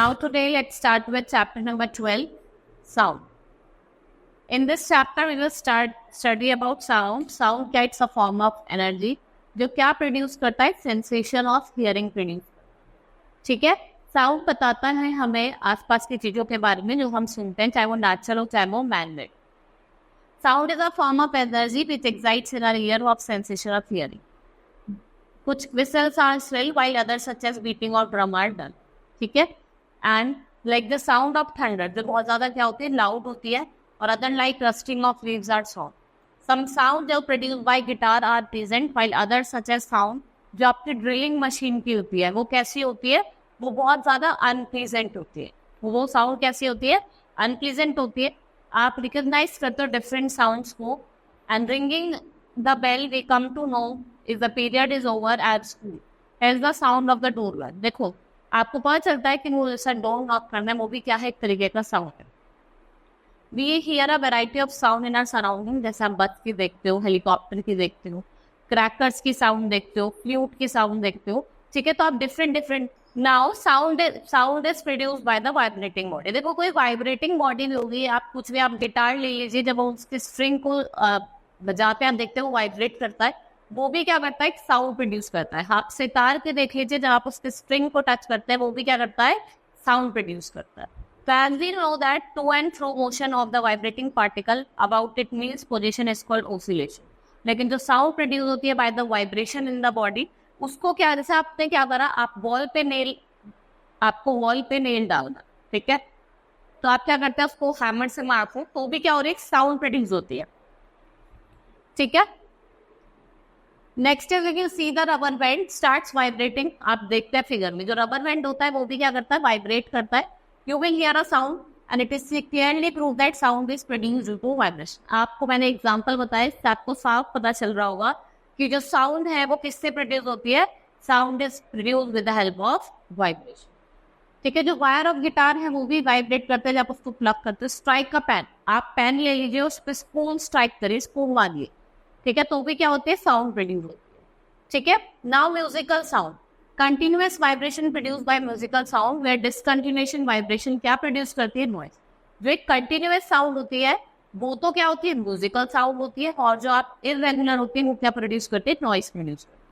Now today let's start with chapter number 12, sound. In this chapter we will study about sound. Sound gets a form of energy जो क्या produce करता है, sensation of hearing produce. ठीक है, sound बताता है हमें आसपास की चीजों के बारे में जो हम सुनते हैं, चाहे वो नेचुरल हो चाहे वो man made. Sound is a form of energy which excites in our ear of sensation of hearing. कुछ whistles are shrill while others such as beating और drum are dull। ठीक है, and like the sound of thunder जो बहुत ज्यादा क्या होती है, लाउड होती है, और other like rustling of leaves are soft. Some sound जो produce by guitar are present while other such as sound जो आपकी ड्रिलिंग मशीन की होती है, वो कैसी होती है, वो बहुत ज्यादा अनप्लीजेंट होती है। वो साउंड कैसी होती है, अनप्लीजेंट होती है। आप रिकॉग्नाइज करते हो डिफरेंट साउंड्स को, and ringing the bell we come to know is the period is over at school as the sound of the door bell. देखो आपको पता चलता है कि वो जैसा डोर नॉक करना है, वो भी क्या है, एक तरीके का साउंड है। We hear a variety of sound in our surrounding, जैसे आप बस की देखते हो, हेलीकॉप्टर की देखते हो, क्रैकर्स की साउंड देखते हो, फ्लूट की साउंड देखते हो। ठीक है, तो आप different now sound is produce by the vibrating body. देखो कोई वाइब्रेटिंग बॉडी भी होगी, आप कुछ भी, आप गिटार ले लीजिए, जब उसके स्ट्रिंग को बजाते हैं आप देखते हो वाइब्रेट करता है, वो भी क्या करता है, एक साउंड प्रोड्यूस करता है। आप सितार के देख लीजिए, जब आप उसके स्ट्रिंग को टच करते हैं वो भी क्या करता है, साउंड प्रोड्यूस करता है। So as we know that to and fro motion of the vibrating particle about it means position is called oscillation। लेकिन जो साउंड प्रोड्यूस होती है by the vibration in the body, उसको क्या, जैसे आपने क्या करा, आप आपको वॉल पे नेल डालना, ठीक है, तो आप क्या करते हैं, उसको हैमर से मारते, तो भी क्या हो रही है, साउंड प्रोड्यूस होती है। ठीक है, next is you see the rubber band starts vibrating. आप देखते हैं फिगर में, जो रबर बैंड होता है वो भी क्या करता है, वाइब्रेट करता है। You will hear a sound and it is clearly prove that sound is produced due to vibration. आपको मैंने एग्जांपल बताया, इससे आपको साफ पता चल रहा होगा कि जो साउंड है वो किससे प्रोड्यूस होती है, sound is produced with the help of vibration. ठीक है, जो वायर ऑफ गिटार है वो भी वाइब्रेट करते हैं जब उसको प्लग करते हैं। स्ट्राइक का पेन, आप पेन ले लीजिए, उस पर स्पून स्ट्राइक करिए, स्पून मारिए, ठीक है, तो भी क्या होते हैं, साउंड प्रोड्यूस होती है। ठीक है, now musical sound, continuous vibration produce by musical sound, where discontinuation vibration क्या प्रोड्यूस करती है, नॉइज। जो एक कंटिन्यूअस साउंड होती है वो तो क्या होती है, म्यूजिकल साउंड होती है, और जो आप इररेगुलर होती है वो क्या प्रोड्यूस करती है, नॉइज प्रोड्यूस करती है।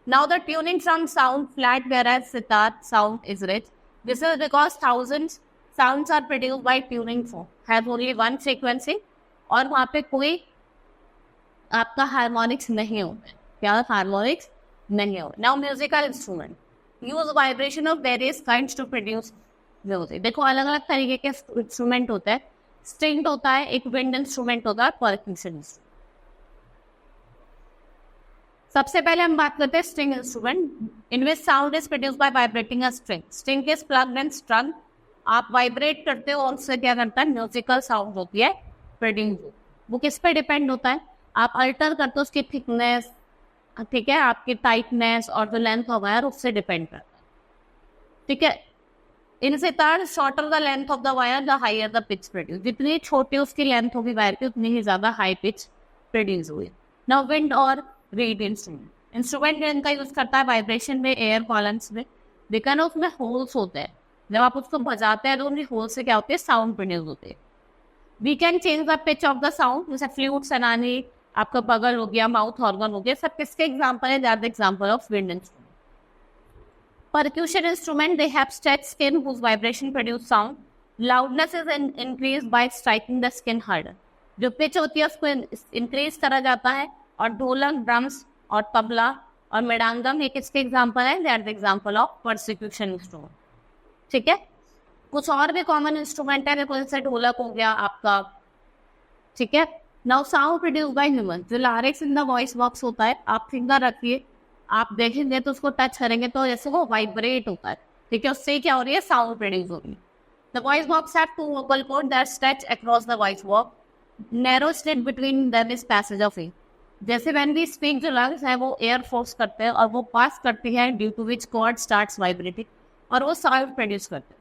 Now the tuning from sound flat whereas sitar sound is rich, this is because thousands sounds are produced by tuning form have only one frequency, और वहाँ पे कोई आपका हार्मोनिक्स नहीं होता है, क्या हार्मोनिक्स नहीं हो। Now musical instrument use vibration of various kinds to produce music. देखो अलग अलग तरीके के इंस्ट्रूमेंट होते हैं, स्ट्रिंग होता है, एक विंड इंस्ट्रूमेंट होता है, परक्यूशन इंस्ट्रूमेंट। सबसे पहले हम बात करते हैं string instrument, in which sound is produce by vibrating a string. String is plucked and strung, आप वाइब्रेट करते हो और उससे क्या करता है, म्यूजिकल साउंड होती है प्रोड्यूस। वो किस पे डिपेंड होता है, आप अल्टर करते हो उसकी थिकनेस, ठीक है, आपकी टाइटनेस और जो लेंथ ऑफ वायर उससे डिपेंड करता है। ठीक है, in sitar shorter the length of the wire the higher the pitch produce, जितनी छोटी उसकी लेंथ होगी वायर की उतनी ही ज्यादा हाई पिच प्रोड्यूस हुई। नाउ विंड और रीड इंस्ट्रूमेंट इनका यूज करता है वाइब्रेशन में, एयर कॉलम्स में। देखा ना, उसमें होल्स होते हैं, जब आप उसको बजाते हैं तो उन होल से क्या होते हैं, साउंड प्रोड्यूस होते हैं। We can change the pitch of the sound, जैसे फ्लूट, सनानी, आपका बगल हो गया, माउथ ऑर्गन हो गया, सब किसके एग्जांपल है, that the example of wind instrument. Percussion instrument they have stretched skin whose vibration produce sound, loudness is increased by striking the skin harder। जो पिच होती है उसको इंक्रीज करा जाता है, और ढोलक, ड्रम्स और तबला और मृदंगम ये किसके एग्जांपल है, that the example of percussion instrument. ठीक है, कुछ और भी कॉमन इंस्ट्रूमेंट है, जैसे ढोलक हो गया आपका। ठीक है, now sound produce by human, जो larynx in the voice box होता है, आप फिंगर रखिए, आप देखेंगे तो उसको टच करेंगे तो जैसे वो वाइब्रेट होता है। ठीक है, उससे क्या हो रही है, साउंड प्रोड्यूस हो रही है। The voice box have two vocal cord that stretch across the voice box, narrow slit between them is passage of air. जैसे व्हेन वी स्पीक, जो लंग्स है वो एयर फोर्स करते हैं और वो पास करती है, due to which cord starts vibrating, और वो साउंड प्रोड्यूस करते हैं।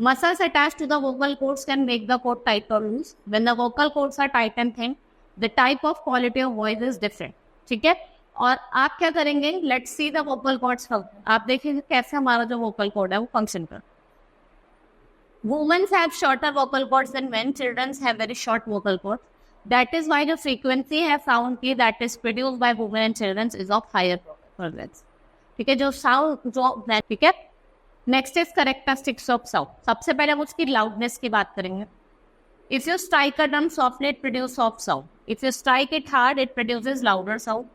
Muscles attached to the vocal cords can make the cord tight or loose. When the vocal cords are tight and thin, the type of quality of voice is different. ठीक है, और आप क्या करेंगे, let's see the vocal cords. आप देखेंगे कैसे हमारा जो वोकल कॉर्ड है वो फंक्शन कर। Women have shorter vocal cords than men. Children have very short vocal cords. That is why the frequency है sound की that is produced by women and children is of higher frequency. ठीक है, जो sound जो ठीक है। Next is characteristics of sound. सबसे पहले हम उसकी लाउडनेस की बात करेंगे। If you strike a drum softly it produce soft sound, if you strike it hard it produces louder sound.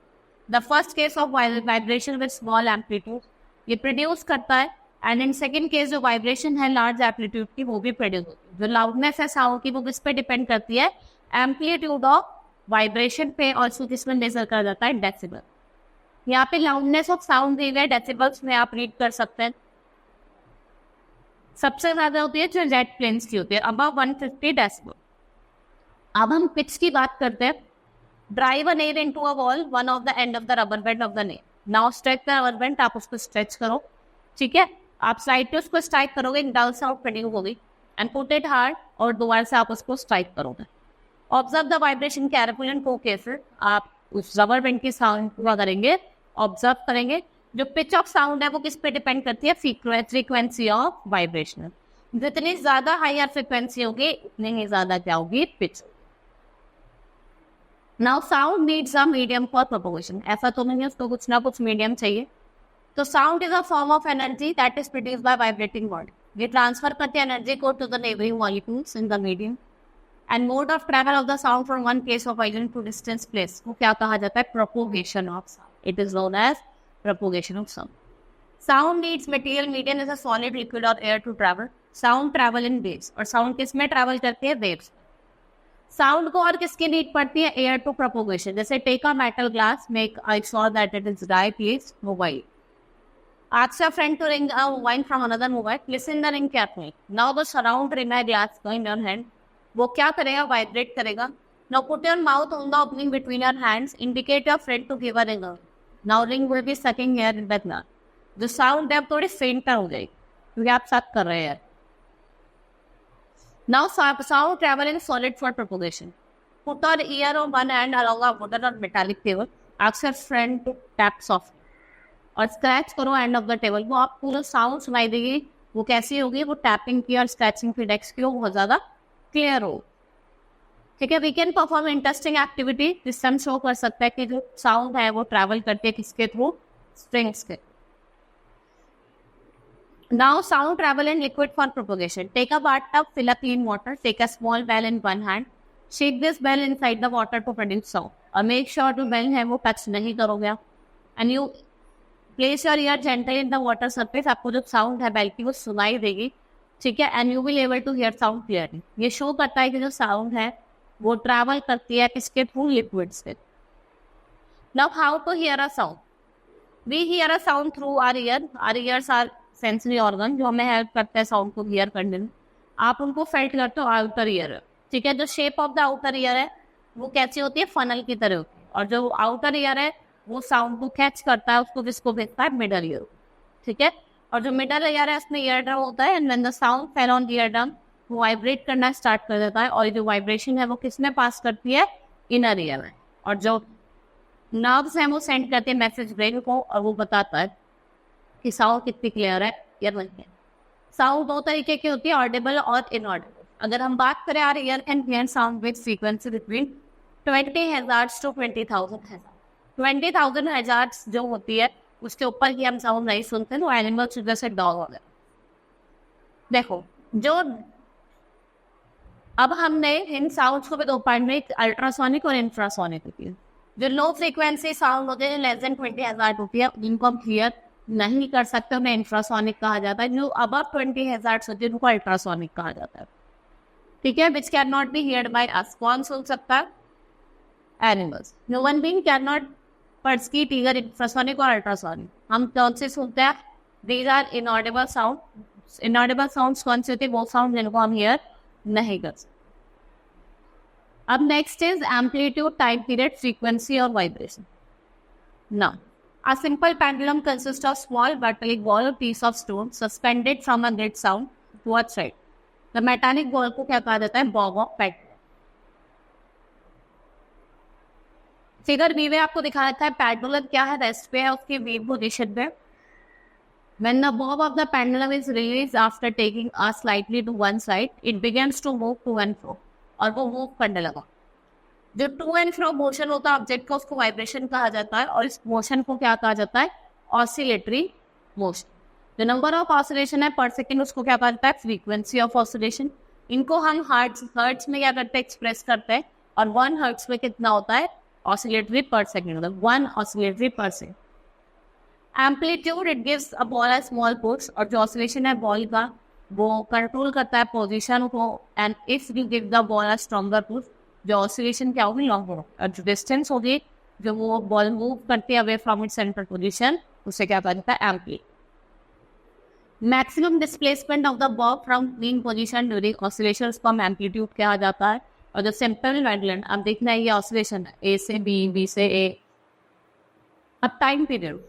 The first case of vibration with small amplitude ये produce करता है, एंड इन सेकेंड केस जो vibration है large amplitude की वो भी produce होती है। जो लाउडनेस है साउंड की वो किस पे डिपेंड करती है, एम्पलीट्यूड ऑफ वाइब्रेशन पे, और उसको किस में मेजर करा जाता है, डेसिबल। यहाँ पे लाउडनेस ऑफ साउंड दी गई डेसिबल्स में आप रीड कर सकते हैं। सबसे ज्यादा होती है जो रेड प्लेन्स की होती है, अबव 150 डेसिबल। अब हम पिच की बात करते हैं। Drive a nail into a wall, one of the end of the rubber band of the nail. Now stretch the rubber band, आप उसको स्ट्रेच करो, ठीक है। आप साइड पे उसको स्ट्राइक करोगे, एक डल साउंड प्रोड्यूस होगी, एंड पुट इट हार्ड, और दोबारा से आप उसको स्ट्राइक करोगे। Observe the vibration careful in four cases. आप उस रबर बैंड की साउंड पूरा करेंगे, ऑब्जर्व करेंगे। जो पिच ऑफ साउंड है वो किस पे डिपेंड करती है, फ्रीक्वेंसी ऑफ वाइब्रेशन। जितनी ज्यादा हायर फ्रीक्वेंसी होगी उतनी ही ज्यादा क्या होगी, pitch. Now sound needs a medium for propagation. ऐसा तो नहीं है, उसको कुछ ना कुछ मीडियम चाहिए। तो sound is a form of energy that is produce by vibrating body. ये ट्रांसफर करती है एनर्जी को to the neighbouring molecules in the medium. And mode of travel of the sound from one place of ident to distance place को क्या कहा जाता है, propagation of sound. It is known as propagation of sound. Sound needs material medium as a solid, liquid or air to travel. Sound travel in waves, और sound किस में travel करती है, waves। Sound को और किसकी नीड पड़ती है, air to propagation। जैसे take a metal glass, make I saw that it is dry, please mobile। Ask your friend to ring a mobile from another mobile, listen the ring carefully। Now the surround ring a glass in your hand, वो क्या करेगा, vibrate करेगा। Now put your mouth on the opening between your hands, indicate your friend to give a ring। Now ring will be sucking air in that glass। जो sound है अब थोड़ी फेंटर हो जाएगी क्योंकि आप सक कर रहे हैं। Now sound travel in solid for propagation। Put your ear on one hand along a wooden or metallic table। Ask your friend to tap softly, और स्क्रैच करो एंड ऑफ द टेबल। वो आप पूरा साउंड सुनाई देगी, वो कैसी होगी, वो टैपिंग की और स्क्रैचिंग की डेस्क की हो, बहुत ज्यादा क्लियर हो, ठीक है। We can perform interesting activity जिससे हम शो कर सकते हैं कि जो साउंड है वो ट्रैवल करती है किसके थ्रू, स्ट्रिंग्स के। Now sound travel in liquid for propagation. Take a bathtub, fill a clean water, take a small bell in one hand, shake this bell inside the water to produce sound, और make sure जो bell है वो touch नहीं करोगे। And you place your ear gently in the water surface. आपको जो sound है bell की वो सुनाई देगी, ठीक है। And you will able to hear sound clearly. ये शो करता है कि जो साउंड है वो ट्रैवल करती है किसके थ्रू, लिक्विड से। Now how to hear a sound. We hear a sound through our ear. Our ears are sensory organ जो हमें हेल्प करते हैं साउंड को हियर करने में। आप उनको फेल्ट करते हो आउटर ईयर, ठीक है। जो shape of the outer ear है वो कैसी होती है, फनल की तरह होती है, और जो आउटर ईयर है वो साउंड को कैच करता है, उसको किसको भेजता है, मिडल ईयर, ठीक है। और जो मिडल ईयर है उसमें ईयर ड्रम होता है, and when the sound fell on ear drum वो वाइब्रेट करना स्टार्ट कर देता है, और जो वाइब्रेशन है वो किसमें पास करती है, इनर ईयर में। और जो नर्व्स हैं वो सेंड करते हैं मैसेज ब्रेन को, और वो बताता है कि साउंड कितनी क्लियर है या नहीं है। साउंड दो तरीके की होती है, ऑडिबल और इनऑडिबल। अगर हम बात करें our ear can hear sound with frequency between 20 hertz to 20,000 hertz. 20,000 hertz जो होती है उसके ऊपर की हम साउंड नहीं सुनते, तो एनिमल्स जैसे डॉग वगैरह। देखो जो अब हमने इन साउंड्स को भी दो पार्ट में, अल्ट्रासोनिक और इंफ्रासोनिक होती है। जो लो फ्रीक्वेंसी साउंड होते हैं लेस देन 20 हज़ार्ट्ज होती है, जिनको हम क्लियर नहीं कर सकते, उन्हें इंफ्रासोनिक कहा जाता है। जो अबव 20 हज़ार्ट्ज होती है उनको अल्ट्रासोनिक कहा जाता है, ठीक है। Which can not be heard by us. कौन सुन सकता है, animals. No one being can not perceive either infrasonic और अल्ट्रासोनिक। हम कौन से सुनते हैं, these are inaudible sound. Inaudible sounds कौन से होते हैं, वो साउंड जिनको हम हियर नहीं कर सकते। अब next is amplitude, time period, frequency और vibration. Now a simple pendulum consists of small metallic ball or piece of stone suspended from a grid sound to one side। the metallic ball को क्या कहा जाता है, bob of pendulum। Figure B में आपको दिखा रखा है पेंडुलम क्या है, रेस्ट पे है उसकी वी पोजीशन पे. When the bob of the pendulum is released after taking a slightly to one side, it begins to move to and fro. और वो मूव करने लगा. जो टू एंड फ्रो मोशन होता है ऑब्जेक्ट का, उसको वाइब्रेशन कहा जाता है, और इस मोशन को क्या कहा जाता है, ऑसिलेटरी मोशन. जो नंबर ऑफ ऑसिलेशन है पर सेकेंड, उसको क्या कहा जाता है, फ्रीक्वेंसी ऑफ ऑसिलेशन. इनको हम हर्ट्ज में क्या करते हैं, एक्सप्रेस करते हैं, और 1 हर्ट्ज में कितना होता है, ऑसिलेटरी पर सेकेंड, मतलब 1 ऑसिलेटरी पर second. Amplitude, it gives a ball a small push, और जो ऑसिलेशन है बॉल का वो कंट्रोल करता है पोजीशन को. And if you give the ball a stronger push, जो ऑसिलेशन क्या होगी, लॉन्ग होगी, और जो डिस्टेंस होगी जो वो बॉल मूव करती है away from its central position, उसे क्या कहा जाता है, amplitude. Maximum displacement of the ball from mean position during oscillation, उसको हम एम्पलीट्यूड कहा जाता है. और जो सिंपल पेंडुलम, अब देखना है ये ऑसिलेशन है ए से बी, बी से ए. अब time period,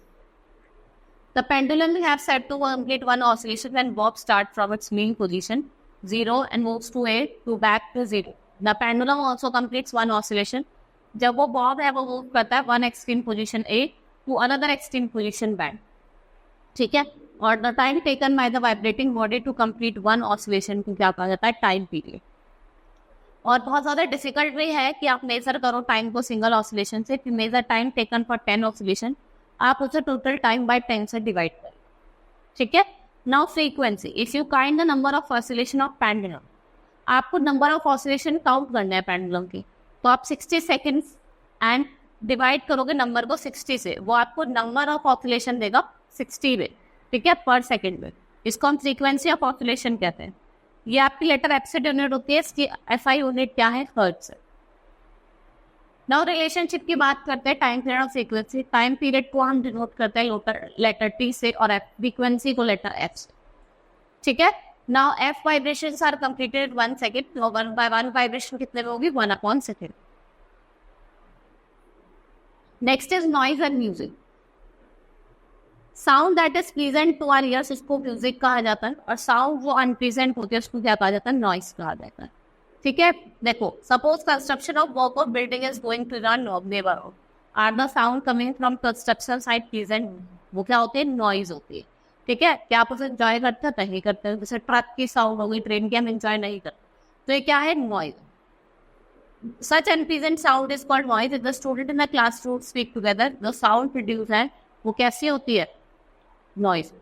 the pendulum have set to complete one oscillation when bob start from its mean position 0 and moves to A to back to 0. The pendulum also completes one oscillation. जब वो bob है वो move करता है one extreme position A to another extreme position back. ठीक है. और the time taken by the vibrating body to complete one oscillation को क्या कहा जाता है, time period. और बहुत ज़्यादा डिफिकल्ट भी है कि आप मेजर करो टाइम को सिंगल ऑसिलेशन से. Measure time taken for 10 oscillation, आप उसे टोटल टाइम बाय 10 से डिवाइड करें. ठीक है. Now frequency, if you count the number of oscillation of pendulum, आपको नंबर ऑफ ऑसिलेशन काउंट करना है पेंडुलम की, तो आप 60 सेकेंड्स एंड डिवाइड करोगे नंबर को 60 से, वो आपको नंबर ऑफ ऑसिलेशन देगा 60 में. ठीक है, पर सेकेंड में. इसको हम फ्रीक्वेंसी ऑफ ऑसिलेशन कहते हैं. ये आपकी लेटर एफ से यूनिट होती है, इसकी एसआई यूनिट क्या है, हर्ट्ज से. नाउ रिलेशनशिप की बात करते हैं टाइम पीरियड और फ्रीक्वेंसी. टाइम पीरियड को हम डिनोट करते हैं लेटर टी से, और फ्रीक्वेंसी को लेटर एफ से. ठीक है. Now F vibrations are completed 1 second, तो 1 बाय 1 वाइब्रेशन कितने में होगी, 1 second. Next is noise and music. Sound that is pleasant to our ears, इसको म्यूजिक कहा जाता है, और साउंड वो अनप्लीजेंट होती है उसको क्या कहा जाता है, नॉइज कहा जाता है. ठीक है. देखो, suppose construction of work of building is going to run neighbourhood, are the sound coming from construction site pleasant, वो क्या होती है, नॉइज होती है. ठीक है. क्या आप उसे एंजॉय करते हैं, नहीं करते हैं. जैसे ट्रक की साउंड हो गई, ट्रेन की, हम एंजॉय नहीं करते, तो ये क्या है, noise. Such unpleasant sound is called noise. If the student in the classroom speak together, the sound produce है वो कैसी होती है, noise.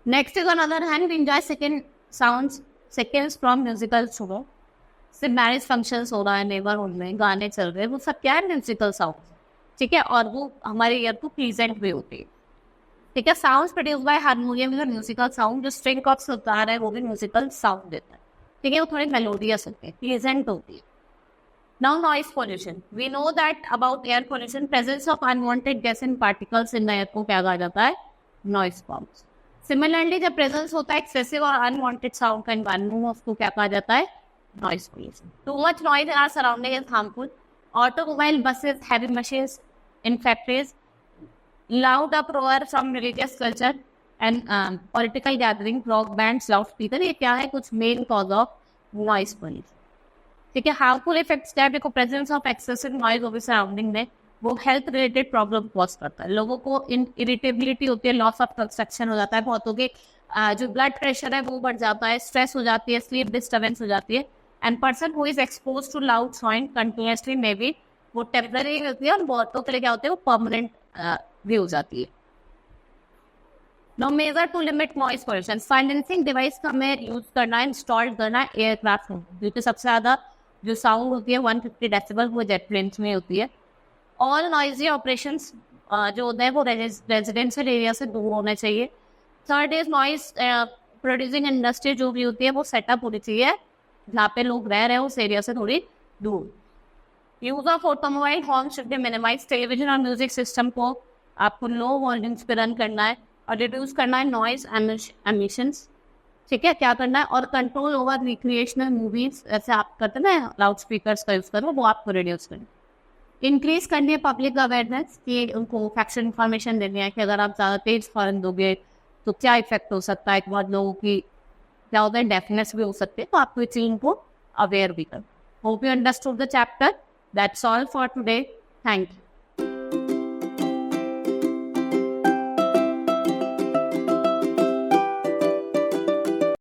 Next is on other hand we enjoy second sounds seconds from musical show. से marriage functions हो रहा है neighbourhood में, गाने चल रहे हैं, वो सब क्या है, म्यूजिकल साउंड. ठीक है. और वो हमारे ईयर को प्लीजेंट भी होती है. ठीक है. Sounds produce by harmonium is musical sound. जो स्ट्रिंग कॉर्ड्स होता है वो भी म्यूजिकल साउंड देता है. ठीक है. वो थोड़ी मेलोडियस होती है, प्लीजेंट होती है. Now noise pollution, we know that about air pollution, presence of unwanted gas and particles in the air को क्या कहा जाता है, नॉइज फॉर्म्स. सिमिलरली जब प्रेजेंस होता है एक्सेसिव और अनवांटेड साउंड का एनवायरनमेंट, उसको क्या कहा जाता है, noise pollution. Too much noise in our surrounding is harmful. Automobile, buses, heavy machines in factories, loud uproar from religious culture and political gathering, rock bands, loud speaker, ये क्या है, कुछ main cause of noise pollution. ठीक है. Harmful effects क्या है, देखो, presence of excessive noise over surrounding में वो हेल्थ रिलेटेड प्रॉब्लम कॉज करता है. लोगों को इरिटेबिलिटी होती है, लॉस ऑफ कंस्ट्रक्शन हो जाता है, बहुतों के जो ब्लड प्रेशर है वो बढ़ जाता है, स्ट्रेस हो जाती है, स्लीप डिस्टर्बेंस हो जाती है. And person who is expose to loud sound continuously may be, वो टेम्पररी होती है, और बहुतों के लिए क्या होती है, वो परमानेंट भी हो जाती है. No measure to limit noise pollution, silencing device का हमें यूज करना है, इंस्टॉल करना है एयरक्राफ्ट में, क्योंकि सबसे ज़्यादा जो साउंड होती है 150 डेसिबल वो जेट प्लेन्स में होती है. ऑल नॉइजी ऑपरेशंस जो होते हैं वो रेजिडेंशियल एरिया से दूर होने चाहिए. Third is noise producing industry जो भी होती है वो सेटअप होनी चाहिए जहाँ पे लोग रह रहे हैं उस एरिया से थोड़ी दूर. Use of automobile horn should be minimise. Television और म्यूजिक सिस्टम को आपको लो वॉल्यूम्स पे रन करना है और रिड्यूस करना है नॉइज एमिशंस. ठीक है. क्या करना है, और कंट्रोल ओवर रिक्रिएशनल मूवीज ऐसे आप करते हैं ना, लाउड स्पीकर्स का यूज करो, वो आपको रिड्यूस करना. इंक्रीज करनी है पब्लिक अवेयरनेस, कि उनको फैक्शन इन्फॉर्मेशन देनी है कि अगर आप ज़्यादा तेज हॉर्न दोगे तो क्या इफेक्ट हो सकता है. बहुत लोगों की क्या होता है, डेफनेस भी हो सकती है, तो आपको इस चीज को अवेयर भी कर. Hope you understood the chapter. That's all for today. Thank you.